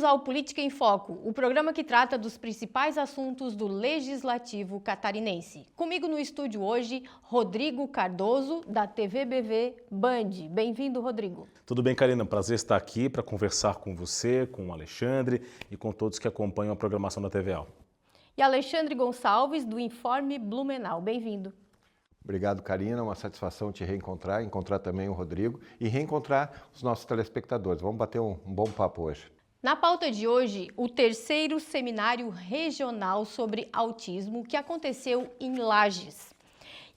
Bem-vindos ao Política em Foco, o programa que trata dos principais assuntos do Legislativo catarinense. Comigo no estúdio hoje, Rodrigo Cardoso, da TVBV Band. Bem-vindo, Rodrigo. Tudo bem, Karina? Prazer estar aqui para conversar com você, com o Alexandre e com todos que acompanham a programação da TVA. E Alexandre Gonçalves, do Informe Blumenau. Bem-vindo. Obrigado, Karina. É uma satisfação te reencontrar, encontrar também o Rodrigo e reencontrar os nossos telespectadores. Vamos bater um bom papo hoje. Na pauta de hoje, o terceiro seminário regional sobre autismo que aconteceu em Lages.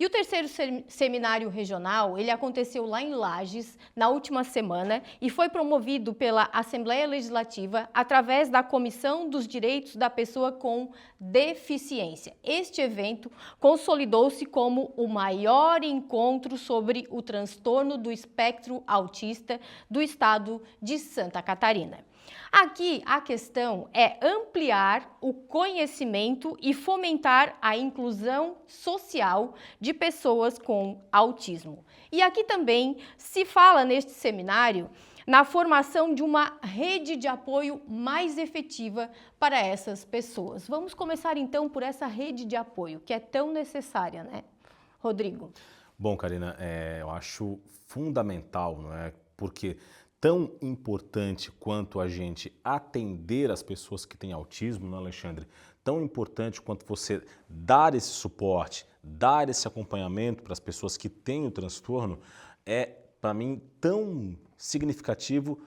E o terceiro seminário regional, ele aconteceu lá em Lages na última semana e foi promovido pela Assembleia Legislativa através da Comissão dos Direitos da Pessoa com Deficiência. Este evento consolidou-se como o maior encontro sobre o transtorno do espectro autista do estado de Santa Catarina. Aqui a questão é ampliar o conhecimento e fomentar a inclusão social de pessoas com autismo. E aqui também se fala neste seminário na formação de uma rede de apoio mais efetiva para essas pessoas. Vamos começar então por essa rede de apoio que é tão necessária, né, Rodrigo? Bom, Karina, eu acho fundamental, não é? Porque tão importante quanto a gente atender as pessoas que têm autismo, não, Alexandre? Tão importante quanto você dar esse suporte, dar esse acompanhamento para as pessoas que têm o transtorno, é, para mim, tão significativo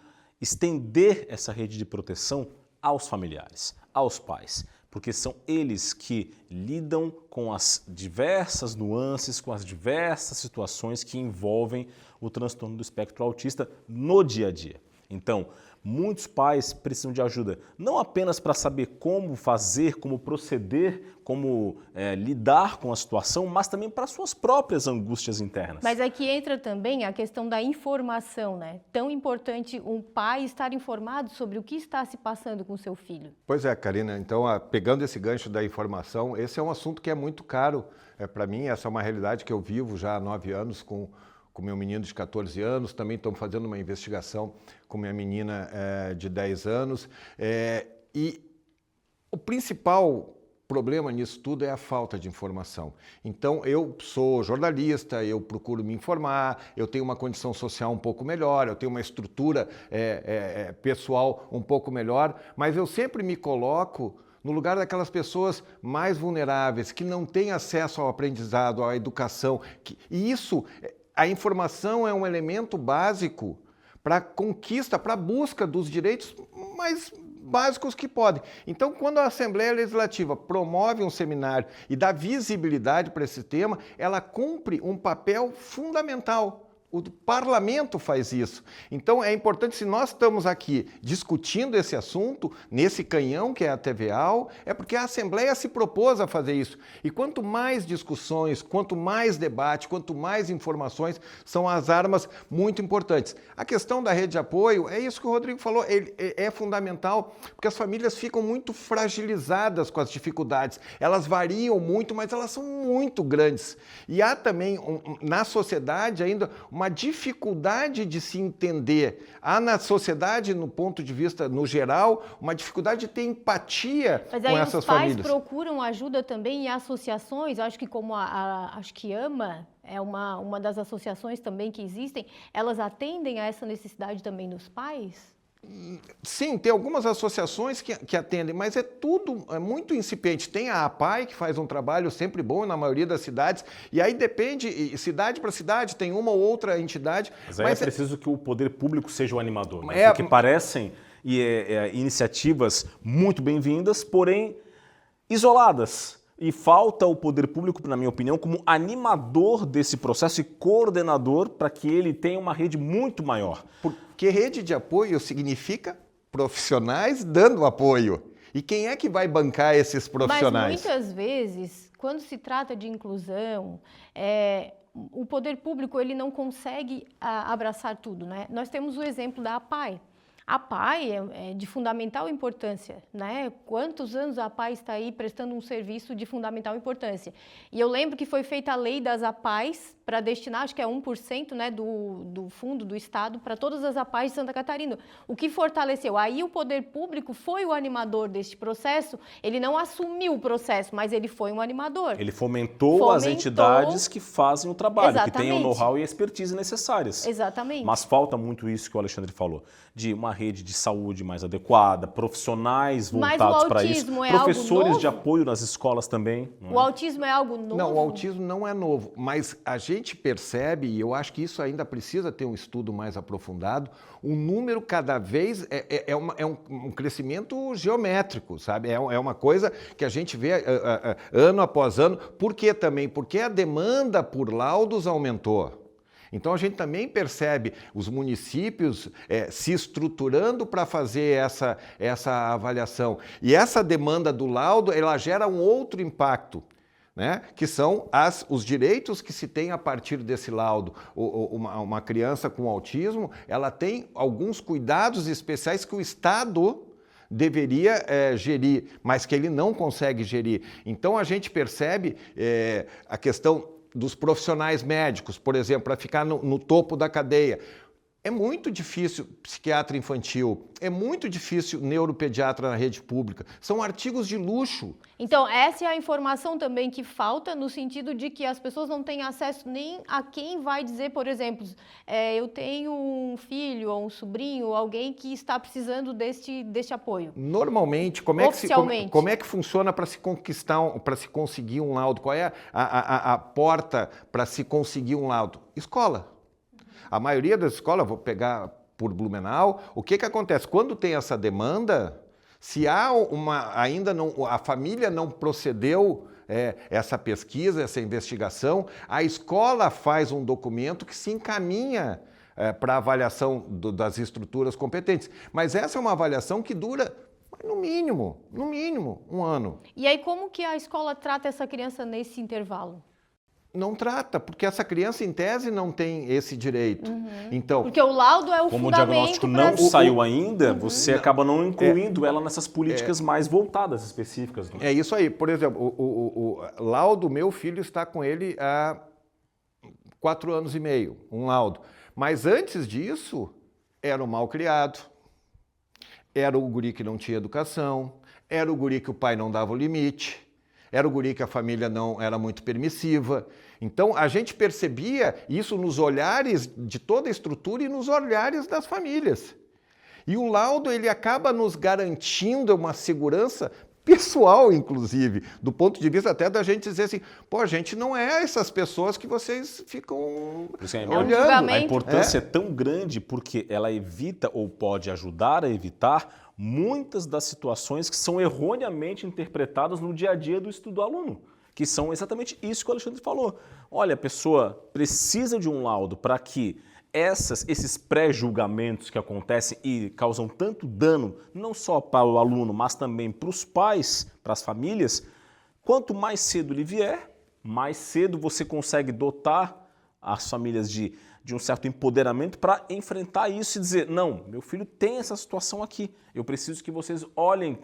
estender essa rede de proteção aos familiares, aos pais, porque são eles que lidam com as diversas nuances, com as diversas situações que envolvem o transtorno do espectro autista no dia a dia. Então, muitos pais precisam de ajuda, não apenas para saber como fazer, como proceder, como lidar com a situação, mas também para suas próprias angústias internas. Mas aqui entra também a questão da informação, né? Tão importante um pai estar informado sobre o que está se passando com seu filho. Pois é, Karina. Então, pegando esse gancho da informação, esse é um assunto que é muito caro para mim. Essa é uma realidade que eu vivo já há 9 anos com meu menino de 14 anos, também estamos fazendo uma investigação com minha menina de 10 anos. E o principal problema nisso tudo é a falta de informação. Então, eu sou jornalista, eu procuro me informar, eu tenho uma condição social um pouco melhor, eu tenho uma estrutura pessoal um pouco melhor, mas eu sempre me coloco no lugar daquelas pessoas mais vulneráveis, que não têm acesso ao aprendizado, à educação. E isso, a informação é um elemento básico para a conquista, para a busca dos direitos mais básicos que podem. Então, quando a Assembleia Legislativa promove um seminário e dá visibilidade para esse tema, ela cumpre um papel fundamental. O parlamento faz isso. Então, é importante, se nós estamos aqui discutindo esse assunto, nesse canhão que é a TVA, é porque a Assembleia se propôs a fazer isso. E quanto mais discussões, quanto mais debate, quanto mais informações, são as armas muito importantes. A questão da rede de apoio, é isso que o Rodrigo falou, é fundamental, porque as famílias ficam muito fragilizadas com as dificuldades. Elas variam muito, mas elas são muito grandes. E há também, na sociedade ainda, uma dificuldade de se entender. Há na sociedade, no ponto de vista no geral, uma dificuldade de ter empatia com essas famílias. Mas aí os pais procuram ajuda também em associações, acho que como acho que AMA é uma das associações também que existem, elas atendem a essa necessidade também dos pais? Sim, tem algumas associações que atendem, mas é muito incipiente. Tem a APAI, que faz um trabalho sempre bom na maioria das cidades, e aí depende, cidade para cidade, tem uma ou outra entidade. Mas aí é preciso que o poder público seja o animador, né? Porque parecem iniciativas muito bem-vindas, porém isoladas. E falta o poder público, na minha opinião, como animador desse processo e coordenador para que ele tenha uma rede muito maior. Porque rede de apoio significa profissionais dando apoio. E quem é que vai bancar esses profissionais? Mas muitas vezes, quando se trata de inclusão, o poder público ele não consegue abraçar tudo, né? Nós temos o exemplo da APAI. A APAE é de fundamental importância, né? Quantos anos a APAE está aí prestando um serviço de fundamental importância? E eu lembro que foi feita a lei das APAEs para destinar, acho que é 1%, né, do fundo do Estado para todas as APAEs de Santa Catarina, o que fortaleceu. Aí o poder público foi o animador deste processo, ele não assumiu o processo, mas ele foi um animador. Ele fomentou as entidades que fazem o trabalho, Exatamente. que têm o know-how e a expertise necessárias. Exatamente. Mas falta muito isso que o Alexandre falou, de uma rede de saúde mais adequada, profissionais voltados para isso, professores de apoio nas escolas também. O autismo é algo novo? Não, o autismo não é novo, mas a gente percebe, e eu acho que isso ainda precisa ter um estudo mais aprofundado, o número cada vez é um crescimento geométrico, sabe? É uma coisa que a gente vê ano após ano. Por quê também? Porque a demanda por laudos aumentou. Então a gente também percebe os municípios se estruturando para fazer essa avaliação. E essa demanda do laudo, ela gera um outro impacto, né? Que são os direitos que se tem a partir desse laudo. Uma criança com autismo, ela tem alguns cuidados especiais que o Estado deveria gerir, mas que ele não consegue gerir. Então a gente percebe a questão dos profissionais médicos, por exemplo, para ficar no topo da cadeia. É muito difícil psiquiatra infantil, é muito difícil neuropediatra na rede pública. São artigos de luxo. Então, essa é a informação também que falta, no sentido de que as pessoas não têm acesso nem a quem vai dizer, por exemplo, eu tenho um filho ou um sobrinho, alguém que está precisando deste apoio. Normalmente, como é que funciona para se conseguir um laudo? Qual é a porta para se conseguir um laudo? Escola. A maioria das escolas, vou pegar por Blumenau, o que acontece? Quando tem essa demanda, se há a família não procedeu essa pesquisa, essa investigação, a escola faz um documento que se encaminha para a avaliação das estruturas competentes. Mas essa é uma avaliação que dura, no mínimo, um ano. E aí, como que a escola trata essa criança nesse intervalo? Não trata, porque essa criança, em tese, não tem esse direito. Então, porque o laudo é o como fundamento. Como o diagnóstico não saiu ainda, você acaba não incluindo ela nessas políticas mais voltadas, específicas. É isso aí. Por exemplo, o laudo, meu filho está com ele há 4 anos e meio, um laudo. Mas antes disso, era um mal criado, era o guri que não tinha educação, era o guri que o pai não dava o limite, era o guri que a família não era muito permissiva. Então, a gente percebia isso nos olhares de toda a estrutura e nos olhares das famílias. E o laudo, ele acaba nos garantindo uma segurança pessoal, inclusive, do ponto de vista até da gente dizer assim, a gente não é essas pessoas que vocês ficam olhando. A importância é tão grande porque ela evita ou pode ajudar a evitar muitas das situações que são erroneamente interpretadas no dia a dia do estudo do aluno, que são exatamente isso que o Alexandre falou. Olha, a pessoa precisa de um laudo para que esses pré-julgamentos que acontecem e causam tanto dano, não só para o aluno, mas também para os pais, para as famílias, quanto mais cedo ele vier, mais cedo você consegue dotar as famílias de um certo empoderamento para enfrentar isso e dizer, não, meu filho tem essa situação aqui, eu preciso que vocês olhem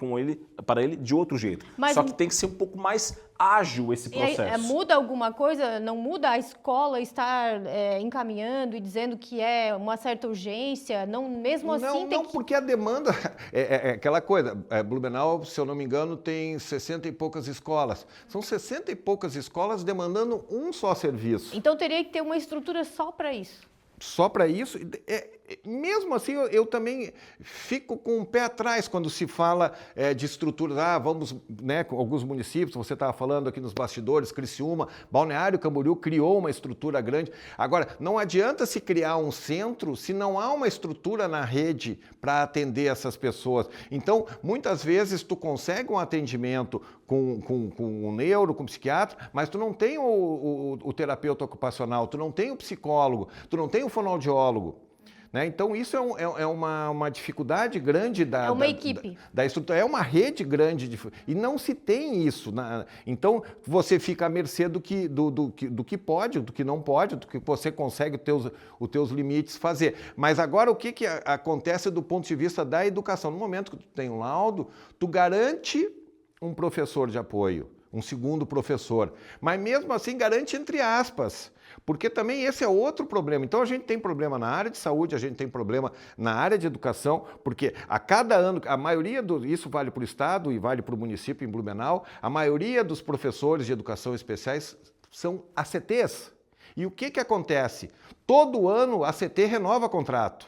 para ele de outro jeito. Só que tem que ser um pouco mais ágil esse processo. Aí, muda alguma coisa? Não muda a escola estar encaminhando e dizendo que é uma certa urgência? Não, mesmo assim não, porque a demanda é aquela coisa. Blumenau, se eu não me engano, tem 60 e poucas escolas. São 60 e poucas escolas demandando um só serviço. Então teria que ter uma estrutura só para isso. Só para isso, mesmo assim eu também fico com o pé atrás quando se fala de estruturas. Vamos, né, com alguns municípios, você estava falando aqui nos bastidores, Criciúma, Balneário Camboriú criou uma estrutura grande. Agora, não adianta se criar um centro se não há uma estrutura na rede para atender essas pessoas. Então, muitas vezes tu consegue um atendimento com um neuro, com um psiquiatra, mas tu não tem o terapeuta ocupacional, tu não tem o psicólogo, tu não tem o fonoaudiólogo. Né? Então, isso é uma dificuldade grande É uma equipe. da estrutura. É uma rede grande. E não se tem isso. Então, você fica à mercê do que pode, do que não pode, do que você consegue os teus limites fazer. Mas agora, o que acontece do ponto de vista da educação? No momento que tu tem um laudo, tu garante um professor de apoio, um segundo professor. Mas mesmo assim, garante entre aspas. Porque também esse é outro problema. Então a gente tem problema na área de saúde, a gente tem problema na área de educação, porque a cada ano, a maioria isso vale para o Estado e vale para o município em Blumenau, a maioria dos professores de educação especiais são ACTs. E o que acontece? Todo ano a ACT renova contrato.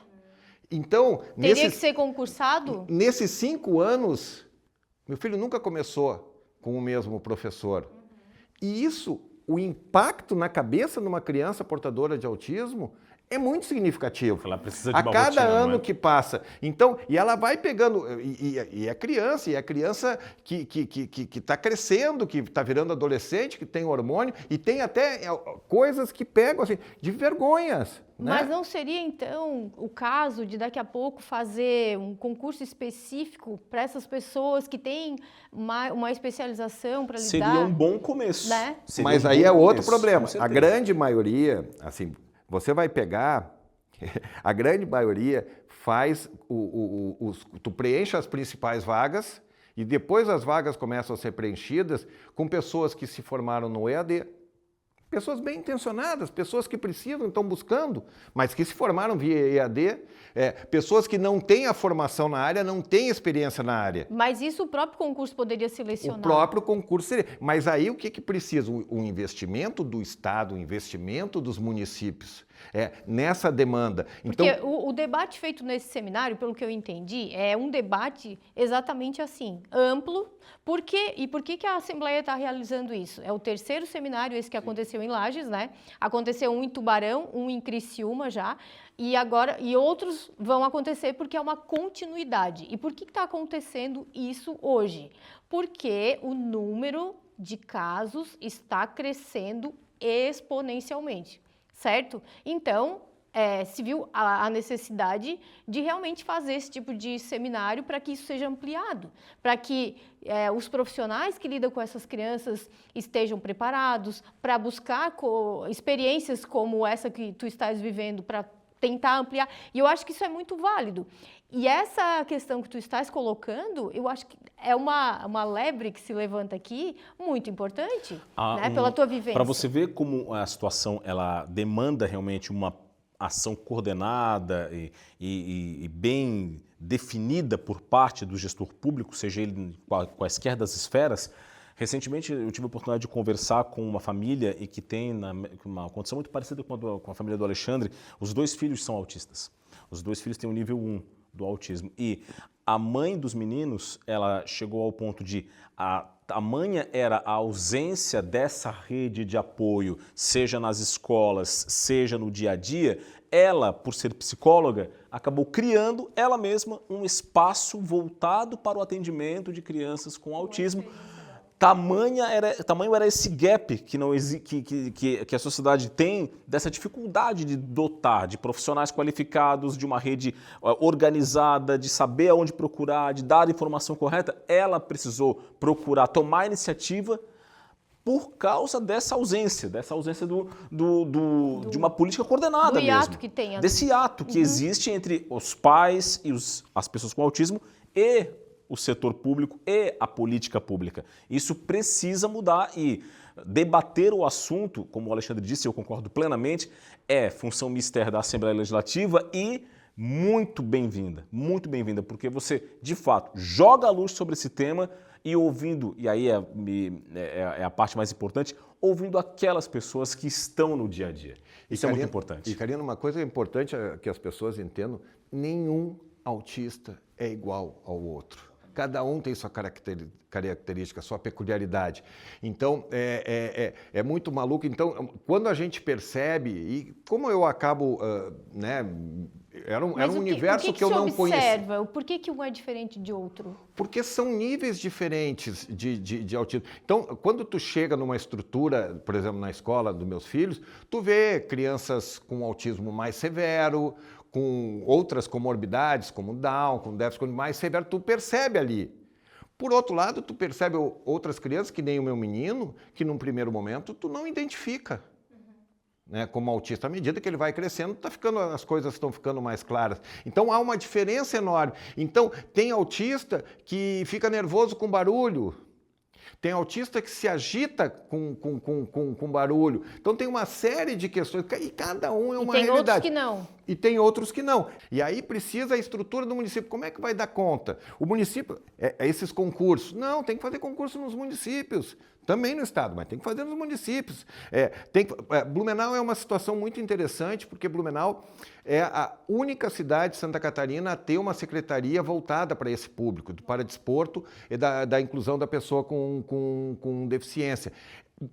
Então, teria que ser concursado? Nesses 5 anos, meu filho nunca começou com o mesmo professor. E isso, o impacto na cabeça de uma criança portadora de autismo é muito significativo. Ela precisa de a uma cada rotina, ano não é? que passa. Então, e ela vai pegando, e é criança que está crescendo, que está virando adolescente, que tem hormônio, e tem até coisas que pegam assim, de vergonhas. Mas né? não seria, então, o caso de daqui a pouco fazer um concurso específico para essas pessoas que têm uma especialização para lidar? Seria um bom começo. Né? Seria Mas um aí bom é outro começo, problema. com A certeza. grande maioria, assim, você vai pegar, a grande maioria faz, tu preenche as principais vagas e depois as vagas começam a ser preenchidas com pessoas que se formaram no EAD, pessoas bem intencionadas, pessoas que precisam, estão buscando, mas que se formaram via EAD, pessoas que não têm a formação na área, não têm experiência na área. Mas isso o próprio concurso poderia selecionar. O próprio concurso seria. Mas aí o que precisa? O investimento do Estado, o investimento dos municípios nessa demanda. Porque Então, o debate feito nesse seminário, pelo que eu entendi, é um debate exatamente assim, amplo. Por que a Assembleia está realizando isso? É o terceiro seminário, esse que aconteceu em Lages, né? Aconteceu um em Tubarão, um em Criciúma já, e outros vão acontecer porque é uma continuidade. E por que está acontecendo isso hoje? Porque o número de casos está crescendo exponencialmente. Certo? Então, se viu a necessidade de realmente fazer esse tipo de seminário para que isso seja ampliado, para que os profissionais que lidam com essas crianças estejam preparados para buscar experiências como essa que tu estás vivendo, para tentar ampliar. E eu acho que isso é muito válido. E essa questão que tu estás colocando, eu acho que é uma lebre que se levanta aqui muito importante, né, pela tua vivência. Para você ver como a situação ela demanda realmente uma ação coordenada e bem definida por parte do gestor público, seja ele em quaisquer das esferas. Recentemente eu tive a oportunidade de conversar com uma família e que tem uma condição muito parecida com a família do Alexandre. Os 2 filhos são autistas. Os 2 filhos têm o nível 1 do autismo. E a mãe dos meninos, ela chegou ao ponto de a tamanha era a ausência dessa rede de apoio, seja nas escolas, seja no dia a dia, ela, por ser psicóloga, acabou criando ela mesma um espaço voltado para o atendimento de crianças com autismo. Tamanho era esse gap que a sociedade tem dessa dificuldade de dotar de profissionais qualificados, de uma rede organizada, de saber aonde procurar, de dar a informação correta. Ela precisou procurar tomar iniciativa por causa dessa ausência de uma política coordenada mesmo. Hiato que tem. Desse ato que existe entre os pais e as pessoas com autismo e o setor público e a política pública. Isso precisa mudar e debater o assunto, como o Alexandre disse, eu concordo plenamente, é função mistério da Assembleia Legislativa e muito bem-vinda, porque você, de fato, joga a luz sobre esse tema e ouvindo, e aí é a parte mais importante, ouvindo aquelas pessoas que estão no dia a dia. Isso é muito importante. E, Karina, uma coisa importante que as pessoas entendam, nenhum autista é igual ao outro. Cada um tem sua característica, sua peculiaridade. Então, é muito maluco. Então, quando a gente percebe, e como eu acabo, era um universo que eu não conhecia. Por que um é diferente de outro? Porque são níveis diferentes de autismo. Então, quando tu chega numa estrutura, por exemplo, na escola dos meus filhos, tu vê crianças com autismo mais severo, com outras comorbidades, como Down, com déficit mais severo, tu percebe ali. Por outro lado, tu percebe outras crianças, que nem o meu menino, que num primeiro momento tu não identifica, né, como autista. À medida que ele vai crescendo, as coisas estão ficando mais claras. Então há uma diferença enorme. Então tem autista que fica nervoso com barulho, tem autista que se agita com barulho. Então tem uma série de questões, e cada um é uma realidade. E tem outros que não. E tem outros que não. E aí precisa a estrutura do município. Como é que vai dar conta? O município, esses concursos. Não, tem que fazer concurso nos municípios. Também no estado, mas tem que fazer nos municípios. Blumenau é uma situação muito interessante, porque Blumenau é a única cidade de Santa Catarina a ter uma secretaria voltada para esse público, do paradesporto e da inclusão da pessoa com deficiência.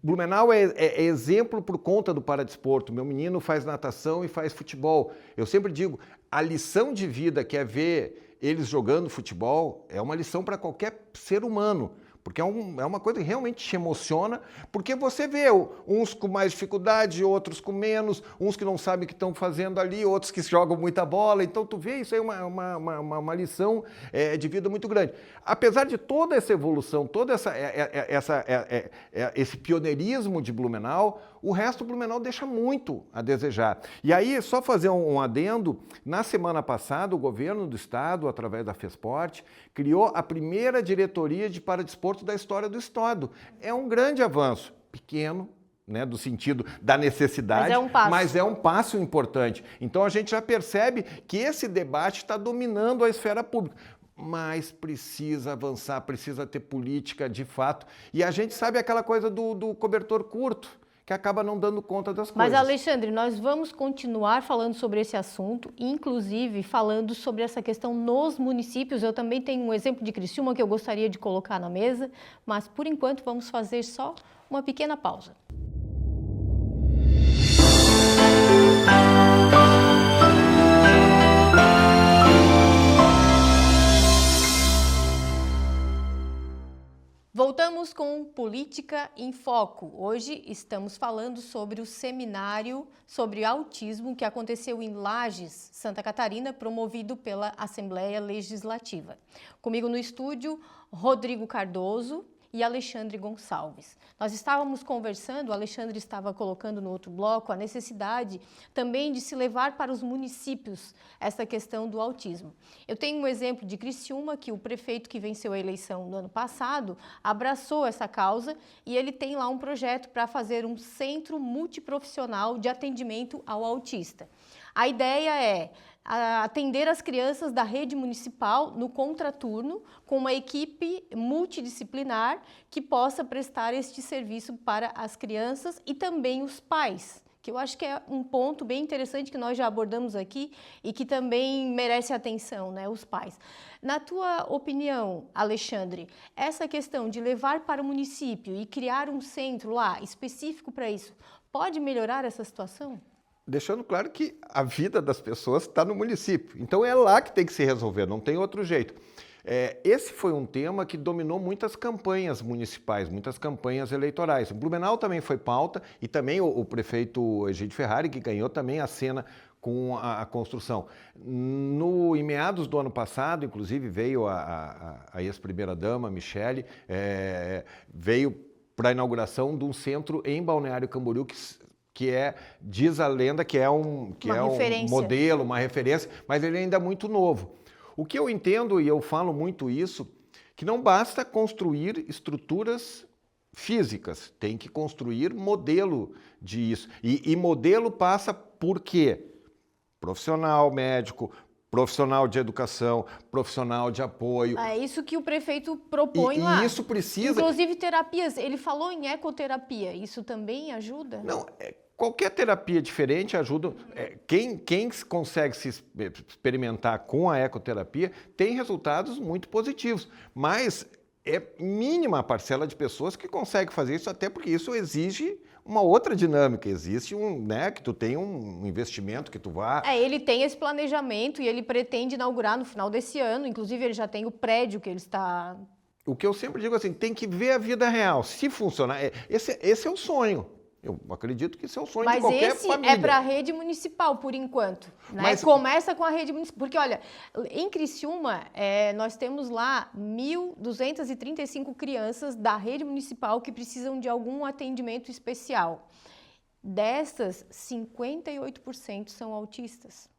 Blumenau é exemplo por conta do paradesporto. Meu menino faz natação e faz futebol. Eu sempre digo, a lição de vida que é ver eles jogando futebol é uma lição para qualquer ser humano. Porque é uma coisa que realmente te emociona, porque você vê uns com mais dificuldade, outros com menos, uns que não sabem o que estão fazendo ali, outros que jogam muita bola. Então, tu vê, isso aí é uma lição de vida muito grande. Apesar de toda essa evolução, todo esse pioneirismo de Blumenau, o resto do Blumenau deixa muito a desejar. E aí, só fazer um adendo, na semana passada, o governo do estado, através da FESPORT, criou a primeira diretoria de paradesporto da história do estado. É um grande avanço, pequeno, né, do sentido da necessidade, mas é um passo importante. Então a gente já percebe que esse debate está dominando a esfera pública. Mas precisa avançar, precisa ter política de fato. E a gente sabe aquela coisa do cobertor curto, que acaba não dando conta das coisas. Mas, Alexandre, nós vamos continuar falando sobre esse assunto, inclusive falando sobre essa questão nos municípios. Eu também tenho um exemplo de Criciúma que eu gostaria de colocar na mesa, mas, por enquanto, vamos fazer só uma pequena pausa. Voltamos com Política em Foco. Hoje estamos falando sobre o seminário sobre autismo que aconteceu em Lages, Santa Catarina, promovido pela Assembleia Legislativa. Comigo no estúdio, Rodrigo Cardoso e Alexandre Gonçalves. Nós estávamos conversando, o Alexandre estava colocando no outro bloco a necessidade também de se levar para os municípios essa questão do autismo. Eu tenho um exemplo de Criciúma, que o prefeito que venceu a eleição no ano passado abraçou essa causa e ele tem lá um projeto para fazer um centro multiprofissional de atendimento ao autista. A ideia é atender as crianças da rede municipal no contraturno com uma equipe multidisciplinar que possa prestar este serviço para as crianças e também os pais, que eu acho que é um ponto bem interessante que nós já abordamos aqui e que também merece atenção, né, os pais. Na tua opinião, Alexandre, essa questão de levar para o município e criar um centro lá específico para isso, pode melhorar essa situação? Deixando claro que a vida das pessoas está no município. Então é lá que tem que se resolver, não tem outro jeito. Esse foi um tema que dominou muitas campanhas municipais, muitas campanhas eleitorais. Blumenau também foi pauta e também o prefeito Egídio Ferrari, que ganhou também a cena com a construção. Em meados do ano passado, inclusive, veio a ex-primeira-dama, Michele, veio para a inauguração de um centro em Balneário Camboriú, que diz a lenda que é um modelo, uma referência, mas ele ainda é muito novo. O que eu entendo, e eu falo muito isso, que não basta construir estruturas físicas, tem que construir modelo disso. E modelo passa por quê? Profissional médico, profissional de educação, profissional de apoio. É isso que o prefeito propõe lá. E isso precisa... Inclusive terapias, ele falou em ecoterapia, isso também ajuda? Não, qualquer terapia diferente ajuda. Quem consegue se experimentar com a ecoterapia tem resultados muito positivos, mas é mínima a parcela de pessoas que consegue fazer isso, até porque isso exige uma outra dinâmica, existe que tu tem um investimento que tu vá... Ele tem esse planejamento e ele pretende inaugurar no final desse ano, inclusive ele já tem o prédio que ele está... O que eu sempre digo assim, tem que ver a vida real, se funcionar, esse é o sonho. Eu acredito que isso é o sonho de Mas qualquer esse família. é para a rede municipal, por enquanto. Né? Mas- Começa com a rede municipal. Porque, olha, em Criciúma, nós temos lá 1.235 crianças da rede municipal que precisam de algum atendimento especial. Dessas, 58% são autistas.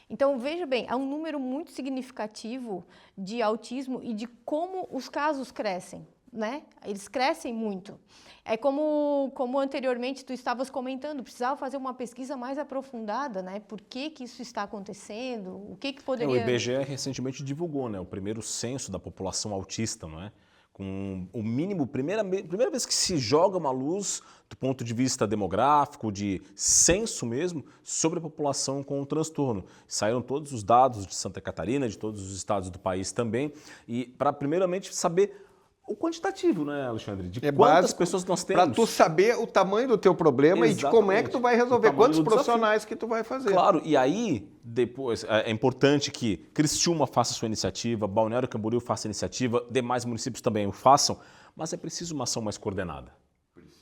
Então, veja bem, é um número muito significativo de autismo e de como os casos crescem, né? Eles crescem muito. É como anteriormente tu estavas comentando, precisava fazer uma pesquisa mais aprofundada, né? Por que isso está acontecendo? O que O poderia... IBGE recentemente divulgou, né, o primeiro censo da população autista, não é? Com o mínimo, primeira vez que se joga uma luz do ponto de vista demográfico, de censo mesmo, sobre a população com o transtorno. Saíram todos os dados de Santa Catarina, de todos os estados do país também, e para primeiramente saber o quantitativo, né, Alexandre? De quantas básico pessoas nós temos. Para tu saber o tamanho do teu problema e de como é que tu vai resolver, quantos profissionais que tu vai fazer. Claro, e aí depois é importante que Criciúma faça sua iniciativa, Balneário Camboriú faça iniciativa, demais municípios também o façam, mas é preciso uma ação mais coordenada.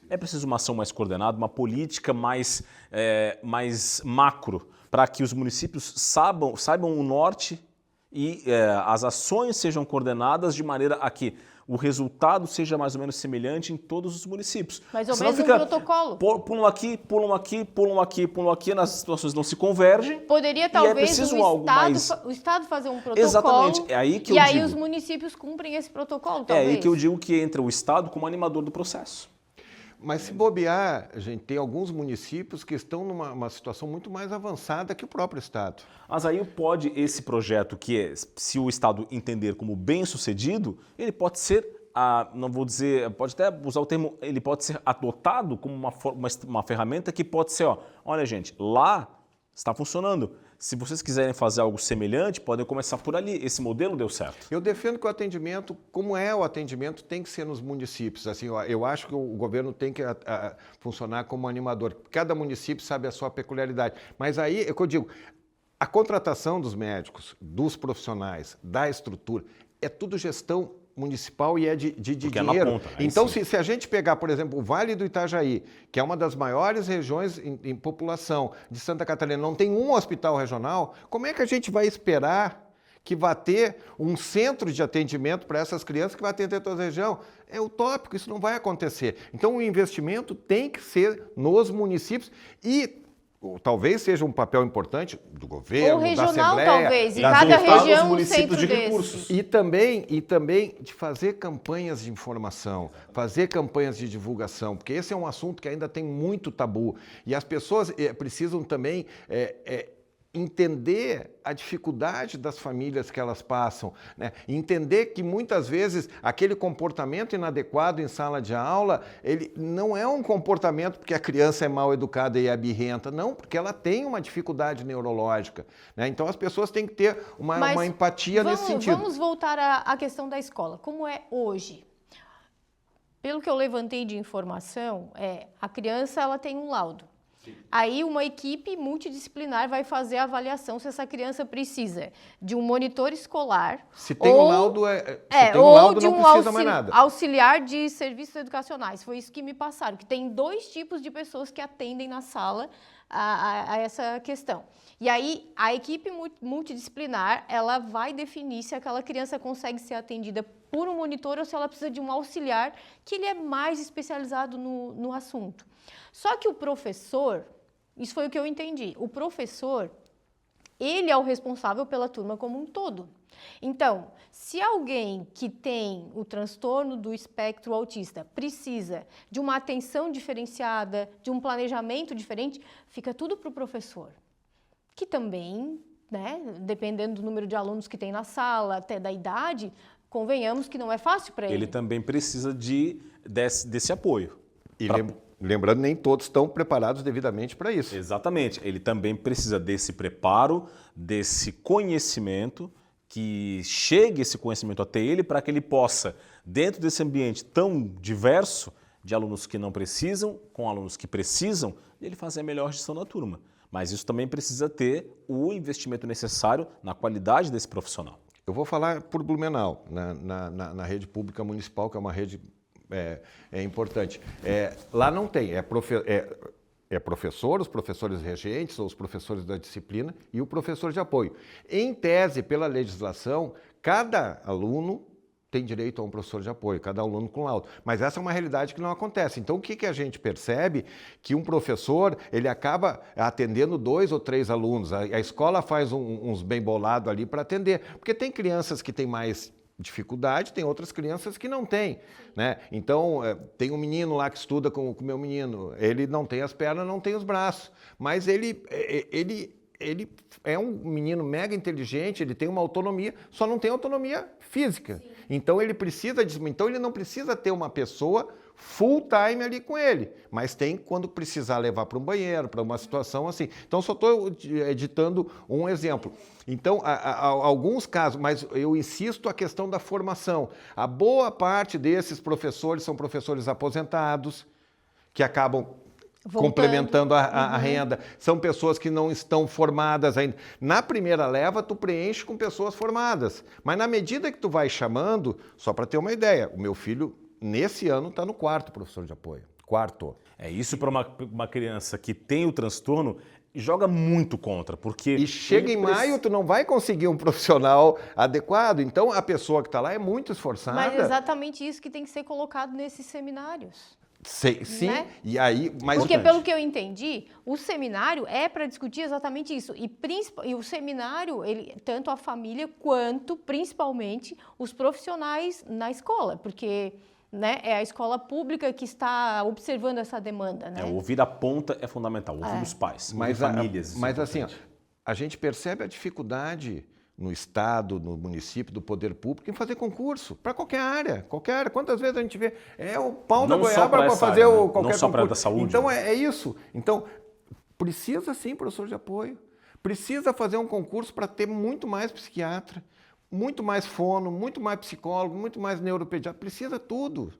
É preciso uma ação mais coordenada, uma política mais macro, para que os municípios saibam o norte e as ações sejam coordenadas de maneira a que o resultado seja mais ou menos semelhante em todos os municípios. Mais ou Senão menos um protocolo. Pulam aqui, pulam aqui, pulam aqui, pulam aqui, nas situações não se convergem. Poderia talvez preciso algo mais... o Estado fazer um protocolo. Exatamente, é aí que eu e aí digo. os municípios cumprem esse protocolo, É talvez. aí que eu digo que entra o Estado como animador do processo. Mas se bobear, a gente tem alguns municípios que estão numa situação muito mais avançada que o próprio Estado. Mas aí pode esse projeto, se o Estado entender como bem-sucedido, ele pode ser, não vou dizer, pode até usar o termo, ele pode ser adotado como uma ferramenta que pode ser, olha gente, lá está funcionando. Se vocês quiserem fazer algo semelhante, podem começar por ali. Esse modelo deu certo. Eu defendo que o atendimento, como é o atendimento, tem que ser nos municípios. Assim, eu acho que o governo tem que funcionar como animador. Cada município sabe a sua peculiaridade. Mas aí, é o que eu digo, a contratação dos médicos, dos profissionais, da estrutura, é tudo gestão municipal e é de dinheiro. É na ponta, então, se a gente pegar, por exemplo, o Vale do Itajaí, que é uma das maiores regiões em população de Santa Catarina, não tem um hospital regional, como é que a gente vai esperar que vai ter um centro de atendimento para essas crianças que vai atender toda a região? É utópico, isso não vai acontecer. Então, o investimento tem que ser nos municípios e talvez seja um papel importante do governo, ou regional, da Assembleia, talvez, em das cada voltadas região um municípios centro de desse. recursos. e também de fazer campanhas de informação, fazer campanhas de divulgação, porque esse é um assunto que ainda tem muito tabu. E as pessoas precisam também entender a dificuldade das famílias que elas passam, né? Entender que muitas vezes aquele comportamento inadequado em sala de aula, ele não é um comportamento porque a criança é mal educada e é birrenta, não, porque ela tem uma dificuldade neurológica, né? Então as pessoas têm que ter uma empatia nesse sentido. Vamos voltar à questão da escola. Como é hoje? Pelo que eu levantei de informação, a criança ela tem um laudo. Sim. Aí uma equipe multidisciplinar vai fazer a avaliação se essa criança precisa de um monitor escolar. Se tem um laudo, não precisa mais nada. Auxiliar de serviços educacionais. Foi isso que me passaram, que tem 2 tipos de pessoas que atendem na sala a essa questão. E aí a equipe multidisciplinar, ela vai definir se aquela criança consegue ser atendida por um monitor ou se ela precisa de um auxiliar que ele é mais especializado no assunto. Só que o professor, isso foi o que eu entendi, o professor, ele é o responsável pela turma como um todo. Então, se alguém que tem o transtorno do espectro autista precisa de uma atenção diferenciada, de um planejamento diferente, fica tudo para o professor, que também, né, dependendo do número de alunos que tem na sala, até da idade, convenhamos que não é fácil para ele. Ele também precisa desse apoio. E lembrando, nem todos estão preparados devidamente para isso. Exatamente. Ele também precisa desse preparo, desse conhecimento, que chegue esse conhecimento até ele para que ele possa, dentro desse ambiente tão diverso, de alunos que não precisam, com alunos que precisam, ele fazer a melhor gestão da turma. Mas isso também precisa ter o investimento necessário na qualidade desse profissional. Eu vou falar por Blumenau, na rede pública municipal, que é uma rede é importante. Lá não tem, professor, os professores regentes ou os professores da disciplina e o professor de apoio. Em tese, pela legislação, cada aluno tem direito a um professor de apoio, cada aluno com laudo. Mas essa é uma realidade que não acontece. Então, o que a gente percebe? Que um professor, ele acaba atendendo 2 ou 3 alunos. A escola faz uns bem bolados ali para atender. Porque tem crianças que têm mais dificuldade, tem outras crianças que não têm, né? Então, tem um menino lá que estuda com o meu menino, ele não tem as pernas, não tem os braços, mas ele é um menino mega inteligente, ele tem uma autonomia, só não tem autonomia física. Sim. Então, ele não precisa ter uma pessoa full time ali com ele, mas tem quando precisar levar para um banheiro, para uma situação assim. Então, só estou editando um exemplo. Então, há alguns casos, mas eu insisto a questão da formação. A boa parte desses professores são professores aposentados, que acabam complementando a renda. São pessoas que não estão formadas ainda. Na primeira leva, tu preenche com pessoas formadas. Mas na medida que tu vai chamando, só para ter uma ideia, o meu filho, nesse ano, está no 4º professor de apoio. 4º. Isso para uma criança que tem o transtorno, joga muito contra, porque... E chega em maio, tu não vai conseguir um profissional adequado. Então, a pessoa que está lá é muito esforçada. Mas é exatamente isso que tem que ser colocado nesses seminários. Sim, né? E aí... Porque, pelo que eu entendi, o seminário é para discutir exatamente isso. E o seminário, tanto a família quanto, principalmente, os profissionais na escola. Porque... né? É a escola pública que está observando essa demanda. Né? Ouvir a ponta é fundamental, ouvir os pais, ouvir famílias. Mas assim, a gente percebe a dificuldade no Estado, no município, do poder público, em fazer concurso, para qualquer área. Quantas vezes a gente vê, o pau da goiaba para fazer área, qualquer não só concurso. Da saúde. Então, é isso. Então, precisa sim, professor de apoio. Precisa fazer um concurso para ter muito mais psiquiatra, muito mais fono, muito mais psicólogo, muito mais neuropediatra, precisa tudo.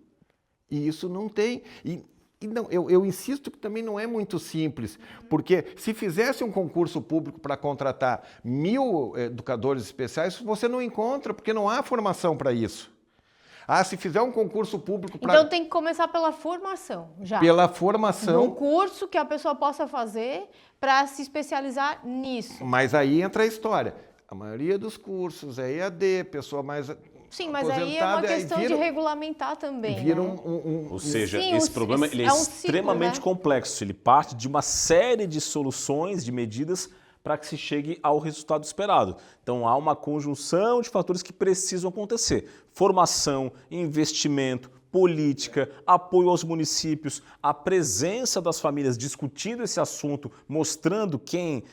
E isso não tem. E não, eu insisto que também não é muito simples, porque se fizesse um concurso público para contratar 1000 educadores especiais, você não encontra, porque não há formação para isso. Se fizer um concurso público para... Então tem que começar pela formação, já. Pela formação. Um curso que a pessoa possa fazer para se especializar nisso. Mas aí entra a história. A maioria dos cursos é EAD, pessoa mais... Sim, mas aí é uma questão de regulamentar também. Vira né? Ou seja, Sim, esse problema ele é extremamente ciclo, né? complexo. Ele parte de uma série de soluções, de medidas, para que se chegue ao resultado esperado. Então, há uma conjunção de fatores que precisam acontecer. Formação, investimento, política, apoio aos municípios, a presença das famílias discutindo esse assunto, mostrando quem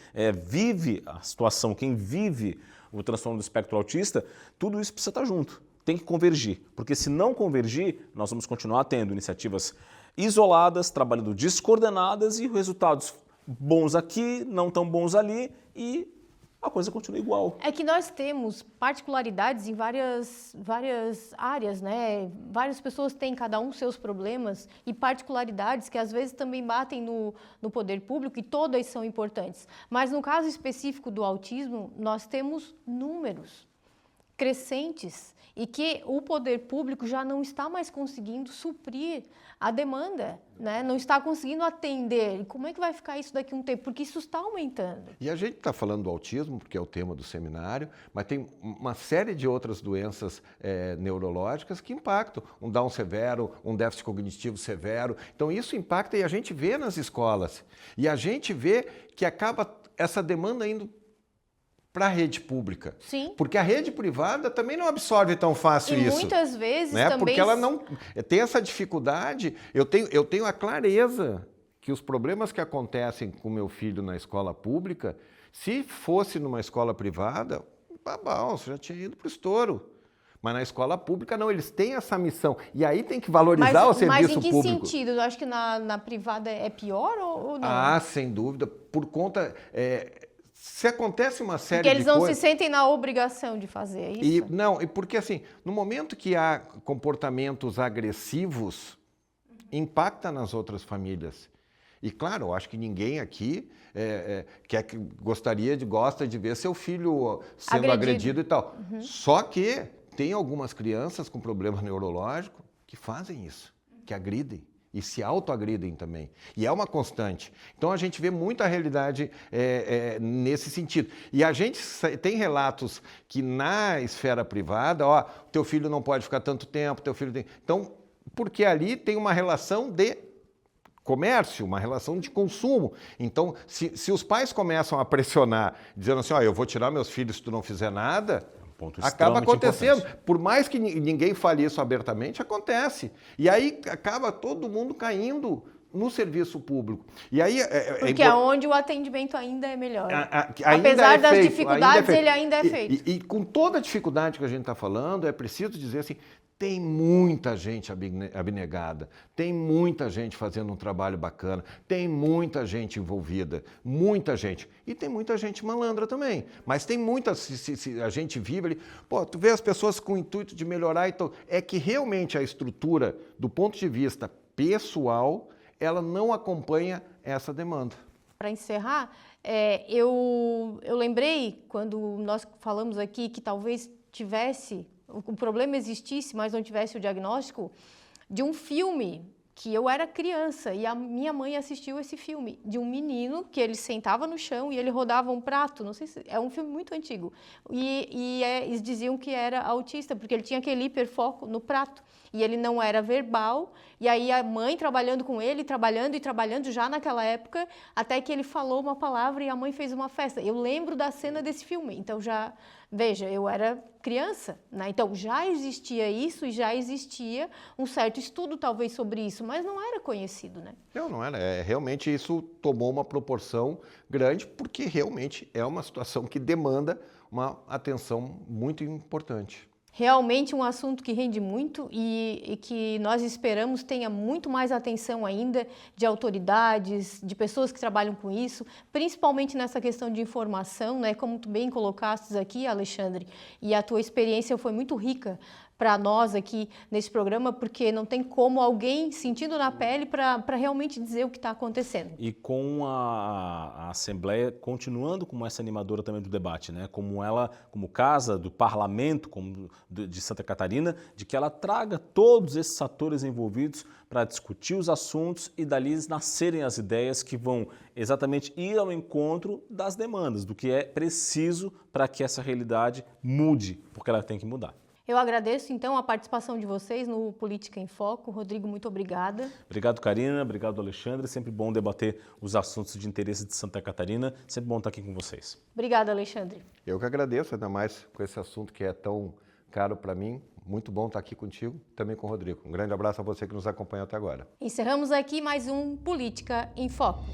vive a situação, quem vive o transtorno do espectro autista, tudo isso precisa estar junto, tem que convergir, porque se não convergir, nós vamos continuar tendo iniciativas isoladas, trabalhando descoordenadas e resultados bons aqui, não tão bons ali e a coisa continua igual. É que nós temos particularidades em várias áreas, né? Várias pessoas têm cada um seus problemas e particularidades que às vezes também batem no poder público e todas são importantes. Mas no caso específico do autismo, nós temos números crescentes e que o poder público já não está mais conseguindo suprir a demanda, né? Não está conseguindo atender. E como é que vai ficar isso daqui a um tempo? Porque isso está aumentando. E a gente está falando do autismo, porque é o tema do seminário, mas tem uma série de outras doenças neurológicas que impactam. Um Down severo, um déficit cognitivo severo. Então isso impacta e a gente vê nas escolas. E a gente vê que acaba essa demanda indo para a rede pública. Sim. Porque a rede privada também não absorve tão fácil isso. E muitas vezes né? também... Porque ela não tem essa dificuldade. Eu tenho a clareza que os problemas que acontecem com meu filho na escola pública, se fosse numa escola privada, você já tinha ido para o estouro. Mas na escola pública não, eles têm essa missão. E aí tem que valorizar o serviço público. Mas em que sentido? Eu acho que na privada é pior ou não? Sem dúvida. Por conta... Se acontece uma série de coisas... Porque eles não se sentem na obrigação de fazer, é isso? E porque assim, no momento que há comportamentos agressivos, impacta nas outras famílias. E claro, eu acho que ninguém aqui gosta de ver seu filho sendo agredido e tal. Só que tem algumas crianças com problema neurológico que fazem isso, que agridem e se autoagridem também. E é uma constante. Então a gente vê muita realidade nesse sentido. E a gente tem relatos que na esfera privada, ó, teu filho não pode ficar tanto tempo, teu filho tem... Então, porque ali tem uma relação de comércio, uma relação de consumo. Então, se os pais começam a pressionar, dizendo assim, ó, eu vou tirar meus filhos se tu não fizer nada, acaba acontecendo. Importante. Por mais que ninguém fale isso abertamente, acontece. E aí acaba todo mundo caindo no serviço público. E aí porque é onde o atendimento ainda é melhor. Ainda Apesar das feito, dificuldades, ele ainda é feito. E com toda a dificuldade que a gente está falando, é preciso dizer assim, tem muita gente abnegada, tem muita gente fazendo um trabalho bacana, tem muita gente envolvida, muita gente. E tem muita gente malandra também. Mas tem muita, se a gente vive ali, pô, tu vê as pessoas com o intuito de melhorar, então é que realmente a estrutura, do ponto de vista pessoal, ela não acompanha essa demanda. Para encerrar, eu lembrei, quando nós falamos aqui que talvez o problema existisse, mas não tivesse o diagnóstico, de um filme que eu era criança e a minha mãe assistiu esse filme, de um menino que ele sentava no chão e ele rodava um prato, não sei se... É um filme muito antigo. Eles diziam que era autista, porque ele tinha aquele hiperfoco no prato. E ele não era verbal, e aí a mãe trabalhando com ele, trabalhando e trabalhando já naquela época, até que ele falou uma palavra e a mãe fez uma festa. Eu lembro da cena desse filme, então já, veja, eu era criança, né? Então já existia isso e já existia um certo estudo talvez sobre isso, mas não era conhecido, né? Não era. Realmente isso tomou uma proporção grande, porque realmente é uma situação que demanda uma atenção muito importante. Realmente um assunto que rende muito e que nós esperamos tenha muito mais atenção ainda de autoridades, de pessoas que trabalham com isso, principalmente nessa questão de informação, né? Como tu bem colocastes aqui, Alexandre, e a tua experiência foi muito rica para nós aqui nesse programa, porque não tem como alguém sentindo na pele para realmente dizer o que está acontecendo. E com a Assembleia continuando como essa animadora também do debate, né? Como casa do parlamento de Santa Catarina, de que ela traga todos esses atores envolvidos para discutir os assuntos e dali nascerem as ideias que vão exatamente ir ao encontro das demandas, do que é preciso para que essa realidade mude, porque ela tem que mudar. Eu agradeço, então, a participação de vocês no Política em Foco. Rodrigo, muito obrigada. Obrigado, Karina. Obrigado, Alexandre. Sempre bom debater os assuntos de interesse de Santa Catarina. Sempre bom estar aqui com vocês. Obrigada, Alexandre. Eu que agradeço, ainda mais com esse assunto que é tão caro para mim. Muito bom estar aqui contigo, também com o Rodrigo. Um grande abraço a você que nos acompanhou até agora. Encerramos aqui mais um Política em Foco.